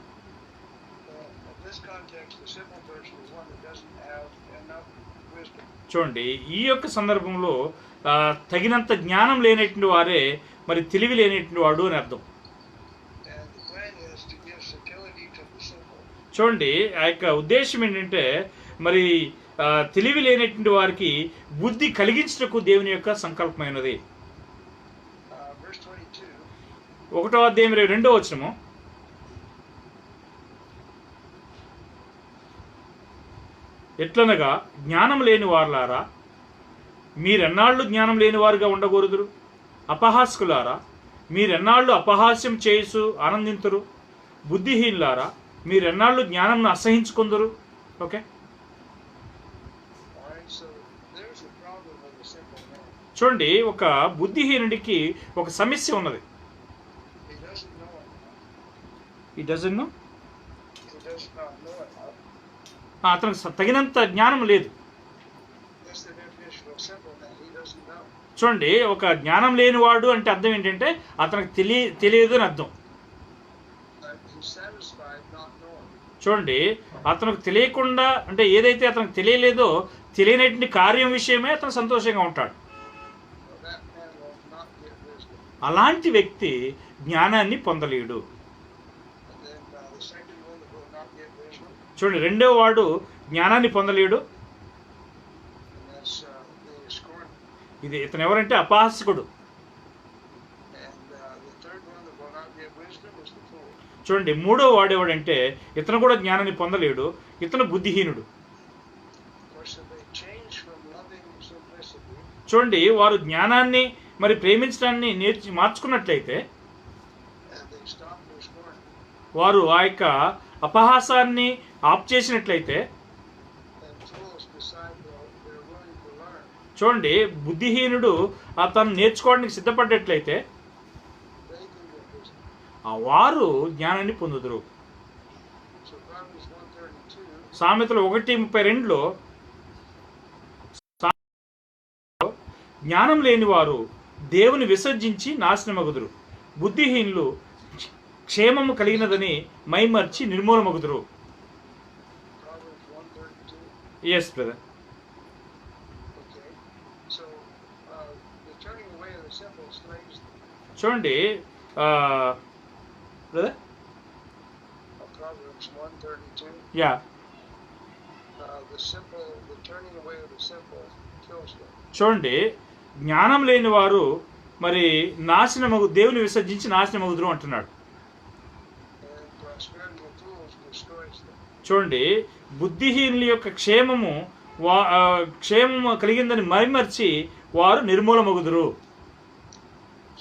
Speaker 1: చూడండి, ఈ యొక్క సందర్భంలో తగినంత జ్ఞానం లేనటువంటి వారే మరి తెలివి లేనటువంటి వాడు అని అర్థం. చూడండి, ఆ యొక్క ఉద్దేశం ఏంటంటే మరి తెలివి లేనటువంటి వారికి బుద్ధి కలిగించటకు దేవుని యొక్క సంకల్పమైనది. 1వ అధ్యాయం 22వ వచనము, ఎట్లనగా జ్ఞానం లేని వారులారా మీరెన్నాళ్ళు జ్ఞానం లేని వారుగా ఉండకూడదురు, అపహాస్కులారా మీరెన్నాళ్ళు అపహాస్యం చేసు ఆనందింతురు, బుద్ధిహీనులారా మీరెన్నాళ్ళు జ్ఞానంను అసహించుకుందరు. ఓకే, చూడండి, ఒక బుద్ధిహీనుడికి ఒక సమస్య ఉన్నది. He doesn't know.
Speaker 2: He does not know enough.
Speaker 1: అతనికి తగినంత జ్ఞానం లేదు.
Speaker 2: That's the definition of simple man. He doesn't know.
Speaker 1: చూడండి, ఒక జ్ఞానం లేనివాడు అంటే అర్థం ఏంటంటే అతనికి తెలియదు అని అర్థం.
Speaker 2: He's satisfied not knowing.
Speaker 1: చూడండి, అతనికి తెలియకుండా అంటే ఏదైతే అతనికి తెలియలేదో తెలియనటువంటి కార్యం విషయమే అతను సంతోషంగా ఉంటాడు.
Speaker 2: That man will not get wisdom.
Speaker 1: అలాంటి వ్యక్తి జ్ఞానాన్ని పొందలేడు.
Speaker 2: And then the second one that will not get wisdom.
Speaker 1: చూడండి, రెండవ వాడు జ్ఞానాన్ని పొందలేడు.
Speaker 2: And that's the scorner.
Speaker 1: ఇది ఇతను ఎవరంటే అపహాస్యకుడు.
Speaker 2: And the third one that will not get wisdom is the fool.
Speaker 1: చూడండి, మూడో వాడు ఎవడంటే ఇతను కూడా జ్ఞానాన్ని పొందలేడు. ఇతను బుద్ధిహీనుడు.
Speaker 2: Of course, if they change from loving simplicity.
Speaker 1: చూడండి, వారు జ్ఞానాన్ని మరి ప్రేమించడాన్ని మార్చుకున్నట్లయితే
Speaker 2: And they stop their scorning.
Speaker 1: వారు ఆ యొక్క అపహాసాన్ని ఆప్ చేసినట్లయితే
Speaker 2: And fools decide they're willing to learn.
Speaker 1: చూడండి, బుద్ధిహీనుడు అతను నేర్చుకోవడానికి సిద్ధపడ్డట్లయితే
Speaker 2: They can get wisdom.
Speaker 1: వారు జ్ఞానాన్ని పొందుదురు.
Speaker 2: So Proverbs 1:32.
Speaker 1: సామెతలు 1:32లో జ్ఞానం లేని వారు దేవుని విసర్జించి నాశనమగుదురు, బుద్ధిహీనులు క్షేమము కలిగినదని మైమర్చి నిర్మూలమగుదురు.
Speaker 2: Proverbs 1:32.
Speaker 1: Yes brother.
Speaker 2: Okay. So the turning away of the simple slaves them.
Speaker 1: చూడండి brother,
Speaker 2: Proverbs 1:32.
Speaker 1: Yeah,
Speaker 2: The turning away of the simple kills them.
Speaker 1: చూడండి, జ్ఞానం లేని వారు మరి దేవుని విసర్జించి నాశనమగుదురు అంటున్నాడు.
Speaker 2: And prosperity of fools destroys them.
Speaker 1: చూడండి, బుద్ధిహీనుల యొక్క క్షేమము కలిగిందని మైమర్చి వారు నిర్మూలమగుదురు.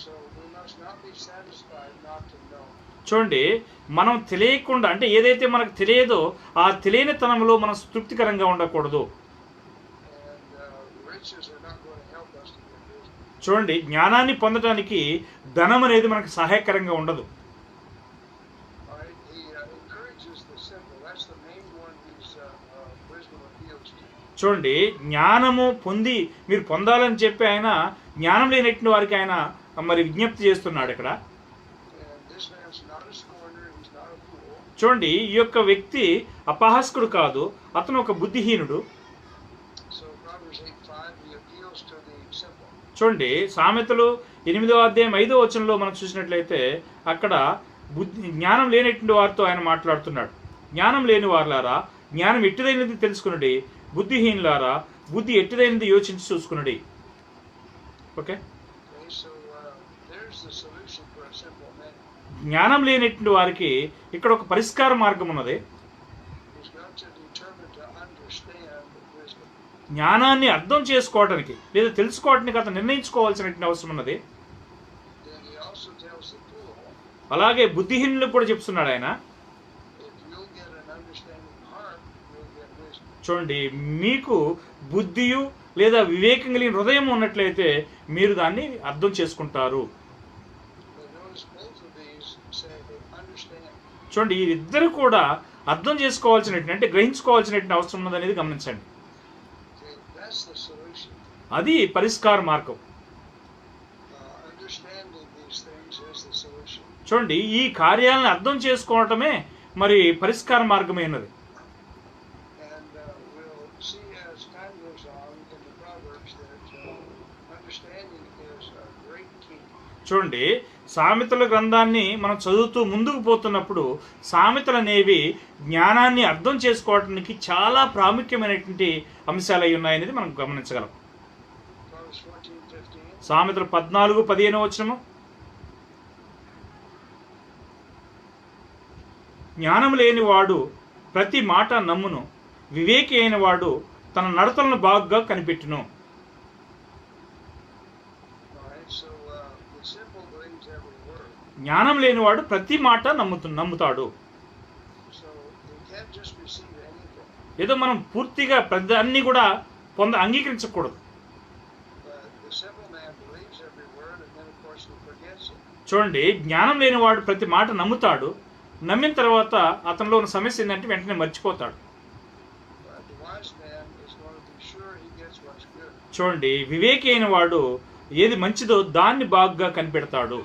Speaker 2: So we must not be satisfied not to know.
Speaker 1: చూడండి, మనం తెలియకుండా అంటే ఏదైతే మనకు తెలియదో ఆ తెలియనితనంలో మనం తృప్తికరంగా ఉండకూడదు.
Speaker 2: And riches are not going to help us to get wisdom.
Speaker 1: చూడండి, జ్ఞానాన్ని పొందడానికి ధనం అనేది మనకు సహాయకరంగా ఉండదు.
Speaker 2: All right. He encourages the simple. That's the main one whose wisdom appeals to.
Speaker 1: చూడండి, జ్ఞానము మీరు పొందాలని చెప్పి ఆయన జ్ఞానం లేనటువంటి వారికి ఆయన మరి విజ్ఞప్తి చేస్తున్నాడు ఇక్కడ.
Speaker 2: And this man's not a scorner. He's not a fool.
Speaker 1: చూడండి, ఈ యొక్క వ్యక్తి అపహాస్కుడు కాదు, అతను ఒక బుద్ధిహీనుడు.
Speaker 2: So Proverbs 8:5, he appeals to the simple.
Speaker 1: చూడండి, సామెతలు 8:5 మనం చూసినట్లయితే అక్కడ జ్ఞానం లేనటువంటి వారితో ఆయన మాట్లాడుతున్నాడు. జ్ఞానం లేని వారులారా జ్ఞానం ఎట్టిదైనది తెలుసుకునుడి, బుద్ధిహీనులారా బుద్ధి ఎట్టిదైనది యోచించి చూసుకునుడి. Okay,
Speaker 2: Okay, so there's the solution for a simple man.
Speaker 1: జ్ఞానం లేనటువంటి వారికి ఇక్కడ ఒక పరిష్కార మార్గం ఉన్నది.
Speaker 2: He's got to determine to understand wisdom.
Speaker 1: జ్ఞానాన్ని అర్థం చేసుకోవడానికి లేదా తెలుసుకోవడానికి అతను నిర్ణయించుకోవాల్సినటువంటి అవసరం ఉన్నది.
Speaker 2: Then he also tells the fool,
Speaker 1: అలాగే బుద్ధిహీనులకు కూడా చెప్తున్నాడు ఆయన,
Speaker 2: if you'll get an understanding heart, you'll get wisdom.
Speaker 1: చూడండి, మీకు బుద్ధియు లేదా వివేకం కలిగిన హృదయం ఉన్నట్లయితే మీరు దాన్ని అర్థం చేసుకుంటారు.
Speaker 2: But notice both of these say they understand.
Speaker 1: చూడండి, ఈ ఇద్దరు కూడా అర్థం చేసుకోవాల్సినటువంటి అంటే గ్రహించుకోవాల్సినటువంటి అవసరం ఉన్నది అనేది గమనించండి.
Speaker 2: Okay, that's the solution.
Speaker 1: అది పరిష్కార మార్గం.
Speaker 2: Understanding these things is the solution.
Speaker 1: చూడండి, ఈ కార్యాలను అర్థం చేసుకోవటమే మరి పరిష్కార మార్గమైనది.
Speaker 2: And we'll see as time goes on in the Proverbs that understanding is a great key.
Speaker 1: చూడండి, సామెతల గ్రంథాన్ని మనం చదువుతూ ముందుకు పోతున్నప్పుడు సామెతలు అనేవి జ్ఞానాన్ని అర్థం చేసుకోవడానికి చాలా ప్రాముఖ్యమైనటువంటి అంశాలు అయి ఉన్నాయనేది మనం గమనించగలం.
Speaker 2: Proverbs 14:15.
Speaker 1: సామెతలు 14:15 జ్ఞానం లేని వాడు ప్రతి మాట నమ్మును, వివేకి అయిన వాడు తన నడతలను బాగుగా కనిపెట్టును.
Speaker 2: All right, so the simple believes every word.
Speaker 1: జ్ఞానం లేనివాడు ప్రతి మాట నమ్ముతాడు.
Speaker 2: So you can't just receive anything.
Speaker 1: ఏదో మనం పూర్తిగా అన్ని కూడా అంగీకరించకూడదు.
Speaker 2: The simple man believes every word, and then of course he forgets it.
Speaker 1: చూడండి, జ్ఞానం లేనివాడు ప్రతి మాట నమ్ముతాడు, నమ్మిన తర్వాత అతనిలో ఉన్న సమస్య ఏంటంటే వెంటనే మర్చిపోతాడు.
Speaker 2: But the wise man is going to be sure he gets what's good.
Speaker 1: చూడండి, వివేకి అయిన వాడు ఏది మంచిదో దాన్ని బాగా కనిపెడతాడు.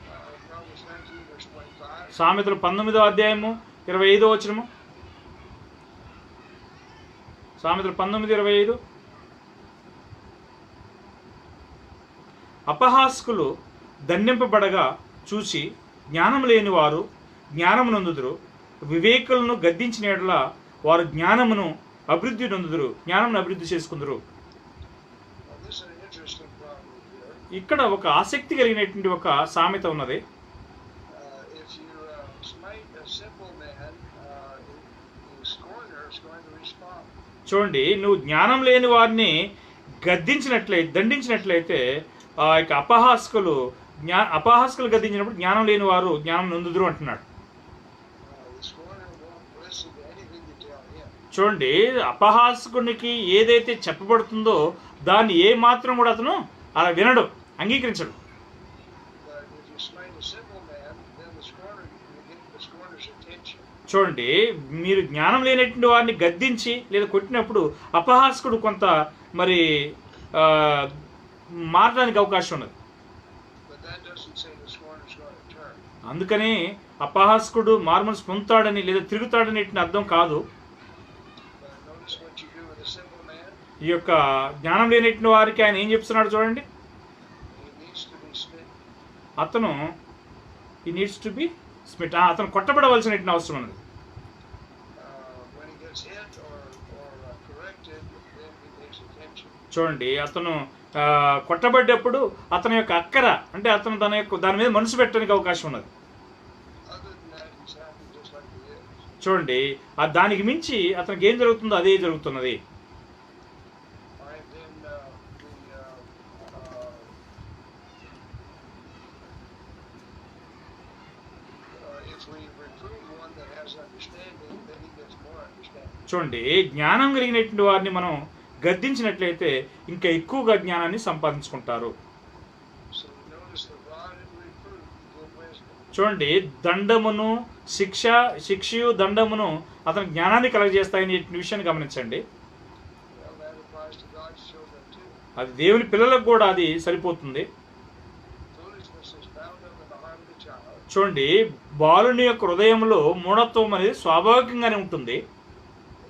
Speaker 2: Proverbs 19, verse 25.
Speaker 1: సామెతలు 19వ అధ్యాయము 25వ వచనము. సామెతలు 19:25. అపహాస్కులు దండింపబడగా చూసి జ్ఞానం లేని వారు జ్ఞానము నొందుదురు. వివేకులను గద్దించిన యెడల వారు జ్ఞానమును అభివృద్ధి నొందుదురు, జ్ఞానమును అభివృద్ధి చేసుకుందురు.
Speaker 2: Now, this is an interesting proverb here.
Speaker 1: ఇక్కడ ఒక ఆసక్తి కలిగినటువంటి ఒక సామెత ఉన్నది.
Speaker 2: If you smite a simple man, the scorner is going to respond.
Speaker 1: చూడండి, నువ్వు జ్ఞానం లేని వారిని దండించినట్లయితే ఆ యొక్క అపహాస్కులు గద్దించినప్పుడు జ్ఞానం లేని వారు జ్ఞానం నొందుదురు అంటున్నాడు.
Speaker 2: The scorner won't listen to anything you tell him.
Speaker 1: చూడండి, అపహాస్కునికి ఏదైతే చెప్పబడుతుందో దాన్ని ఏ మాత్రం కూడా అతను అలా వినడు, అంగీకరించడు.
Speaker 2: But if you smite a simple man, then you get the scorner's attention.
Speaker 1: చూడండి, మీరు జ్ఞానం లేనటువంటి వారిని గద్దించి లేదా కొట్టినప్పుడు అపహాస్కుడు కొంత మరి మారడానికి అవకాశం ఉన్నది.
Speaker 2: But that doesn't say the scorner's going to turn.
Speaker 1: అందుకని అపహాస్కుడు మారుమనసు పొందుతాడని లేదా తిరుగుతాడని అర్థం కాదు.
Speaker 2: But notice what you do with a simple man.
Speaker 1: ఈ యొక్క జ్ఞానం లేనటువంటి వారికి ఆయన ఏం చెప్తున్నాడు చూడండి.
Speaker 2: He needs to be smitten.
Speaker 1: అతను ఈ నీడ్స్ టు బి స్మిట్, అతను కొట్టబడవలసిన అవసరం ఉన్నది.
Speaker 2: When he gets hit or corrected, then he pays attention.
Speaker 1: చూడండి, అతను కొట్టబడ్డప్పుడు అతని యొక్క అక్కర అంటే అతను దాని మీద మనసు పెట్టడానికి అవకాశం ఉన్నది.
Speaker 2: Other than that, he's happy just like he is.
Speaker 1: చూడండి, దానికి మించి అతనికి ఏం జరుగుతుందో అదే జరుగుతున్నది.
Speaker 2: All right, then if we reprove one that has understanding, then he gets more understanding.
Speaker 1: చూడండి, జ్ఞానం కలిగినటువంటి వారిని మనం గద్దించినట్లయితే ఇంకా ఎక్కువగా జ్ఞానాన్ని సంపాదించుకుంటారు.
Speaker 2: So notice the rod and reproof give wisdom.
Speaker 1: చూడండి, దండమును శిక్షయు దండమును అతని జ్ఞానాన్ని కలగజేస్తాయని విషయాన్ని గమనించండి.
Speaker 2: Well, that applies to God's children too.
Speaker 1: అది దేవుని పిల్లలకు కూడా అది సరిపోతుంది.
Speaker 2: Foolishness is bound up in the heart of the child.
Speaker 1: చూడండి, బాలుని యొక్క హృదయంలో మూఢత్వం అనేది స్వాభావికంగానే ఉంటుంది.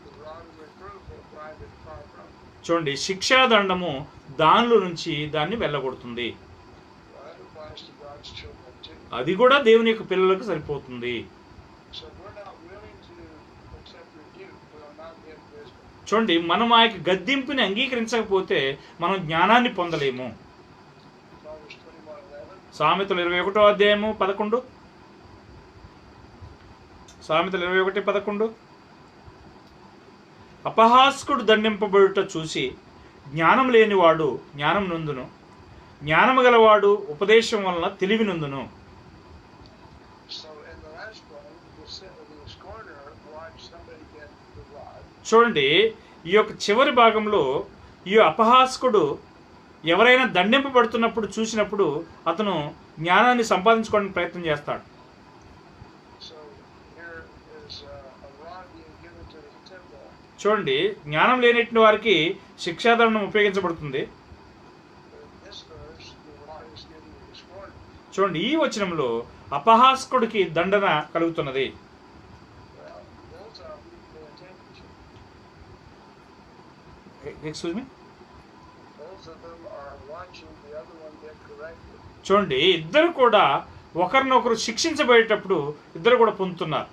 Speaker 2: The rod and reproof will drive it far from him.
Speaker 1: చూడండి, శిక్షాదండము దానిలో నుంచి దాన్ని వెళ్ళగొడుతుంది.
Speaker 2: Well, that applies to God's children too.
Speaker 1: అది కూడా దేవుని యొక్క పిల్లలకు సరిపోతుంది.
Speaker 2: So if we're not willing to accept rebuke, we'll not get wisdom.
Speaker 1: చూడండి, మనం ఆ యొక్క గద్దింపుని అంగీకరించకపోతే మనం జ్ఞానాన్ని పొందలేము.
Speaker 2: Proverbs 21:11.
Speaker 1: సామెతలు 21వ అధ్యాయము 11. సామెతలు 21:11. అపహాస్కుడు దండింపబడుట చూసి జ్ఞానం లేనివాడు జ్ఞానం నొందును, జ్ఞానము గలవాడు ఉపదేశం వలన తెలివి నొందును.
Speaker 2: So in the last one, the scorner watched somebody get the rod.
Speaker 1: చూడండి, ఈ యొక్క చివరి భాగంలో ఈ అపహాస్కుడు ఎవరైనా దండింపబడుతున్నప్పుడు చూసినప్పుడు అతను జ్ఞానాన్ని సంపాదించుకోవడానికి ప్రయత్నం చేస్తాడు.
Speaker 2: So here is a rod being given to the temple.
Speaker 1: చూడండి, జ్ఞానం లేనటువంటి వారికి శిక్షాదండం ఉపయోగించబడుతుంది.
Speaker 2: In this verse, the rod is given to the scorner.
Speaker 1: చూడండి, ఈ వచనంలో అపహాస్కుడికి దండన కలుగుతున్నది.
Speaker 2: Well, both of them pay attention.
Speaker 1: Excuse me.
Speaker 2: Both of them are watching the other one get corrected.
Speaker 1: చూడండి, ఇద్దరు కూడా ఒకరినొకరు శిక్షించబడేటప్పుడు ఇద్దరు కూడా పొందుతున్నారు.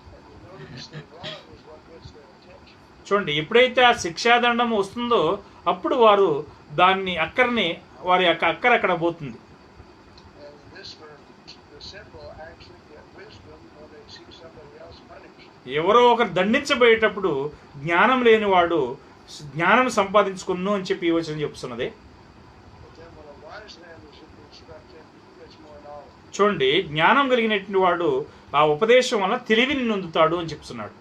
Speaker 2: And you notice the rod is what gets their attention.
Speaker 1: చూడండి, ఎప్పుడైతే ఆ శిక్షాదండం వస్తుందో అప్పుడు వారు వారి యొక్క అక్కర అక్కడ పోతుంది.
Speaker 2: And in this verse, the simple actually get wisdom when they see somebody else punished.
Speaker 1: ఎవరో ఒకరు దండించబోయేటప్పుడు జ్ఞానం లేనివాడు జ్ఞానం సంపాదించుకును అని చెప్పి ఈ వచనం చెప్తున్నది.
Speaker 2: But then when a wise man is instructed, he gets more knowledge.
Speaker 1: చూడండి, జ్ఞానం కలిగినటువంటి వాడు ఆ ఉపదేశం వల్ల తెలివిని నొందుతాడు అని చెప్తున్నాడు.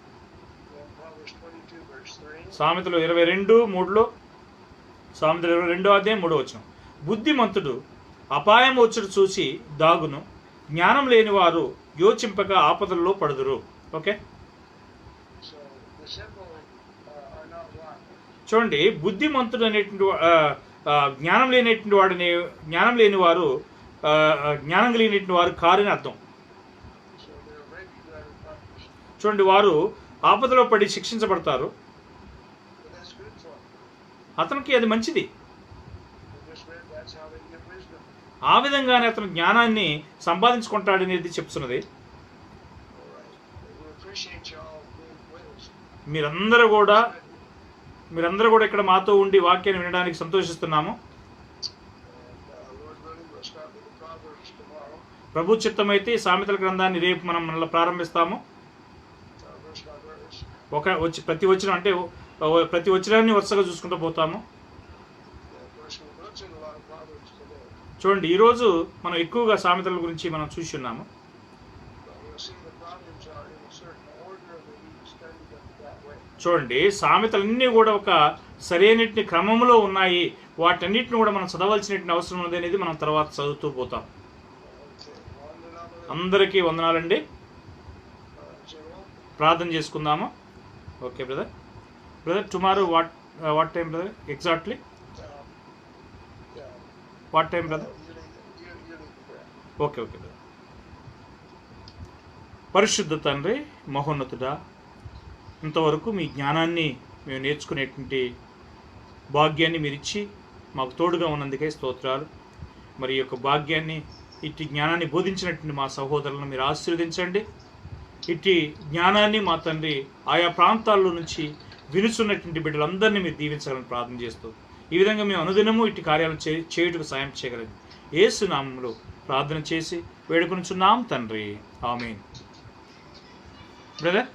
Speaker 2: Then Proverbs 22, verse 3.
Speaker 1: సామెతలు 22:3. సామెతలు 22వ అధ్యాయం 3వ వచనం. బుద్ధిమంతుడు అపాయం వచ్చుడు చూసి దాగును, జ్ఞానం లేని వారు యోచింపక ఆపదల్లో పడుదురు. Okay,
Speaker 2: So the simple are not wise.
Speaker 1: చూడండి, బుద్ధిమంతుడు అనేటువంటి జ్ఞానం లేని వారు జ్ఞానం కలిగినటువంటి వారు కారని అర్థం.
Speaker 2: So they're regular punished.
Speaker 1: చూడండి, వారు ఆపదలో పడి శిక్షించబడతారు.
Speaker 2: But that's good for them.
Speaker 1: అతనికి అది మంచిది.
Speaker 2: We just read that's how they get wisdom.
Speaker 1: ఆ విధంగానే అతను జ్ఞానాన్ని సంపాదించుకుంటాడనేది చెప్తున్నది.
Speaker 2: All right. We appreciate y'all being with us.
Speaker 1: మీరందరూ కూడా ఇక్కడ మాతో ఉండి వాక్యాన్ని వినడానికి సంతోషిస్తున్నాము.
Speaker 2: And Lord willing, we'll start with the Proverbs tomorrow.
Speaker 1: ప్రభు చిత్తమైతే సామెతల గ్రంథాన్ని రేపు మనం మళ్ళీ ప్రారంభిస్తాము.
Speaker 2: Verse by verse.
Speaker 1: ప్రతి వచనాన్ని వరుసగా చూసుకుంటూ పోతాము.
Speaker 2: Of course, we've looked at a lot of Proverbs today.
Speaker 1: చూడండి, ఈరోజు మనం ఎక్కువగా సామెతల గురించి మనం చూసి ఉన్నాము.
Speaker 2: But we'll see the Proverbs are in a certain order and we need to study them that way.
Speaker 1: చూడండి, సామెతలన్నీ కూడా ఒక సరైన క్రమంలో ఉన్నాయి. వాటన్నిటిని కూడా మనం చదవాల్సిన అవసరం ఉంది అనేది మనం తర్వాత చదువుతూ పోతాం.
Speaker 2: Okay. One
Speaker 1: అందరికీ వందనాలండి.
Speaker 2: General.
Speaker 1: ప్రార్థన చేసుకుందాము. Okay brother, tomorrow what time brother exactly?
Speaker 2: Yeah.
Speaker 1: What time brother?
Speaker 2: You lead the prayer.
Speaker 1: Okay brother. పరిశుద్ధ తండ్రి, మహోన్నతుడా, ఇంతవరకు మీ జ్ఞానాన్ని మేము నేర్చుకునేటువంటి భాగ్యాన్ని మీరు ఇచ్చి మాకు తోడుగా ఉన్నందుకే స్తోత్రాలు. మరి ఈ యొక్క భాగ్యాన్ని, ఇట్టి జ్ఞానాన్ని బోధించినటువంటి మా సహోదరులను మీరు ఆశీర్వదించండి. ఇట్టి జ్ఞానాన్ని మా తండ్రి ఆయా ప్రాంతాల్లో నుంచి వినుచున్నటువంటి బిడ్డలందరినీ మీరు దీవించాలని ప్రార్థన చేస్తూ, ఈ విధంగా మేము అనుదినము ఇట్టి కార్యాలు చేయుటకు సాయం చేయగలరు. యేసు నామములో ప్రార్థన చేసి వేడుకొనుచున్నాం తండ్రి, ఆమేన్. బ్రదర్.